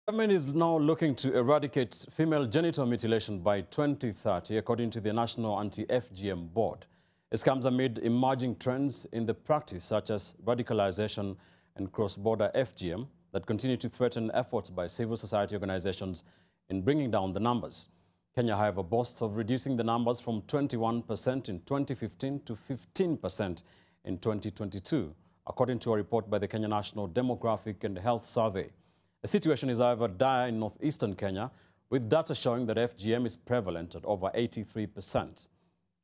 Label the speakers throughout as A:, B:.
A: Government is now looking to eradicate female genital mutilation by 2030, according to the National Anti-FGM Board. This comes amid emerging trends in the practice, such as radicalization and cross-border FGM, that continue to threaten efforts by civil society organizations in bringing down the numbers. Kenya, however, boasts of reducing the numbers from 21% in 2015 to 15% in 2022, according to a report by the Kenya National Demographic and Health Survey. The situation is, however, dire in northeastern Kenya, with data showing that FGM is prevalent at over 83%.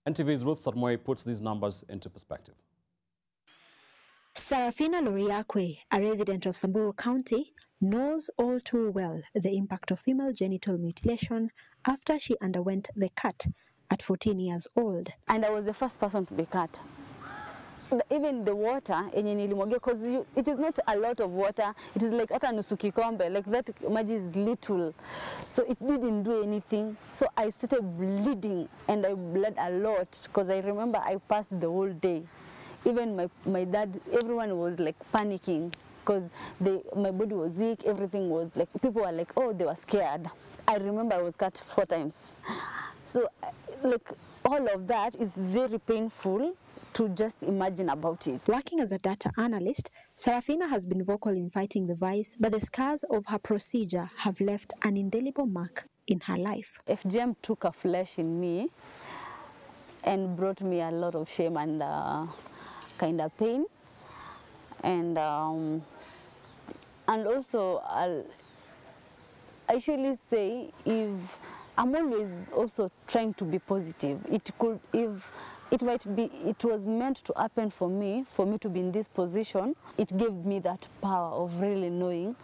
A: NTV's Ruth Satmoe puts these numbers into perspective.
B: Sarafina Loriakwe, a resident of Samburu County, knows all too well the impact of female genital mutilation after she underwent the cut at 14 years old.
C: And I was the first person to be cut. Even the water, because it is not a lot of water, it is like ata nusu kikombe, like that much is little. So it didn't do anything. So I started bleeding and I bled a lot because I remember I passed the whole day. Even my dad, everyone was like panicking because my body was weak, everything was like, people were like, oh, they were scared. I remember I was cut 4 times. So like all of that is very painful to just imagine about it.
B: Working as a data analyst, Sarafina has been vocal in fighting the vice, but the scars of her procedure have left an indelible mark in her life.
C: FGM took a flesh in me and brought me a lot of shame and kind of pain. And also, I usually say, if I'm always also trying to be positive. It was meant to happen for me to be in this position. It gave me that power of really knowing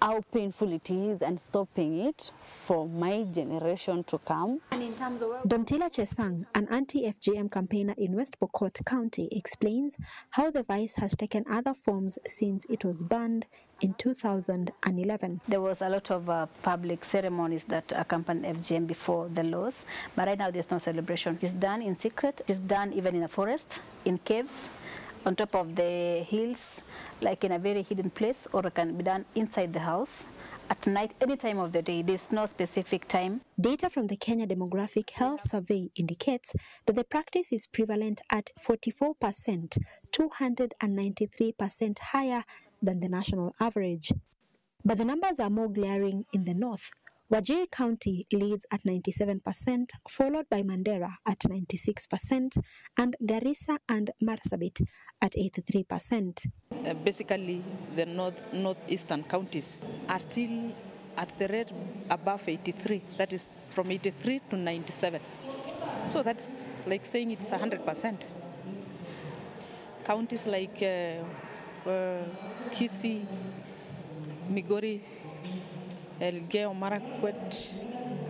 C: how painful it is and stopping it for my generation to come.
B: Domtila Chesang, an anti-FGM campaigner in West Pokot County, explains how the vice has taken other forms since it was banned in 2011.
D: There was a lot of public ceremonies that accompanied FGM before the laws, but right now there's no celebration. It's done in secret. It's done even in a forest, in caves, on top of the hills, like in a very hidden place, or it can be done inside the house, at night, any time of the day. There's no specific time.
B: Data from the Kenya Demographic Health Survey indicates that the practice is prevalent at 44%, 293% higher than the national average. But the numbers are more glaring in the north. Wajir County leads at 97%, followed by Mandera at 96%, and Garissa and Marsabit at 83%.
E: Basically, the northeastern counties are still at the rate above 83. That is from 83 to 97. So that's like saying it's 100%. Counties like Kisii, Migori, Elgeyo Marakwet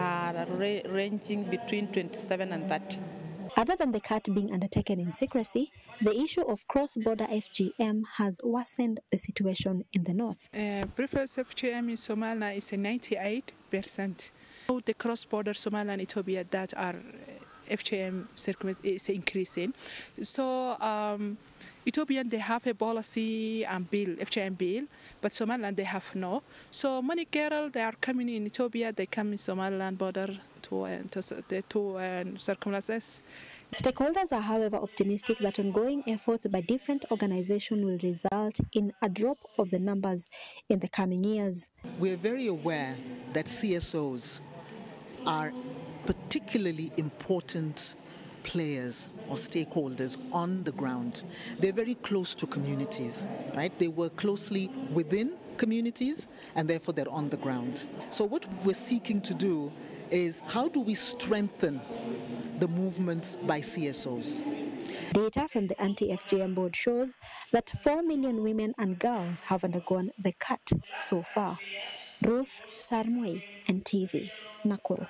E: are ranging between 27 and 30.
B: Other than the cut being undertaken in secrecy, the issue of cross-border FGM has worsened the situation in the north.
F: Previous FGM in Somalia is 98%. The cross-border Somalia and Ethiopia that are FGM circumstance is increasing. So Ethiopian, they have a policy and bill, FGM bill, but Somaliland they have no. So many girls, they are coming in Ethiopia, they come in Somaliland border to circumstances.
B: Stakeholders are, however, optimistic that ongoing efforts by different organizations will result in a drop of the numbers in the coming years.
G: We're very aware that CSOs are particularly important players or stakeholders on the ground. They're very close to communities, right? They work closely within communities and therefore they're on the ground. So what we're seeking to do is how do we strengthen the movements by CSOs?
B: Data from the Anti-FGM Board shows that 4 million women and girls have undergone the cut so far. Ruth Sarmoe, NTV, Nakuru.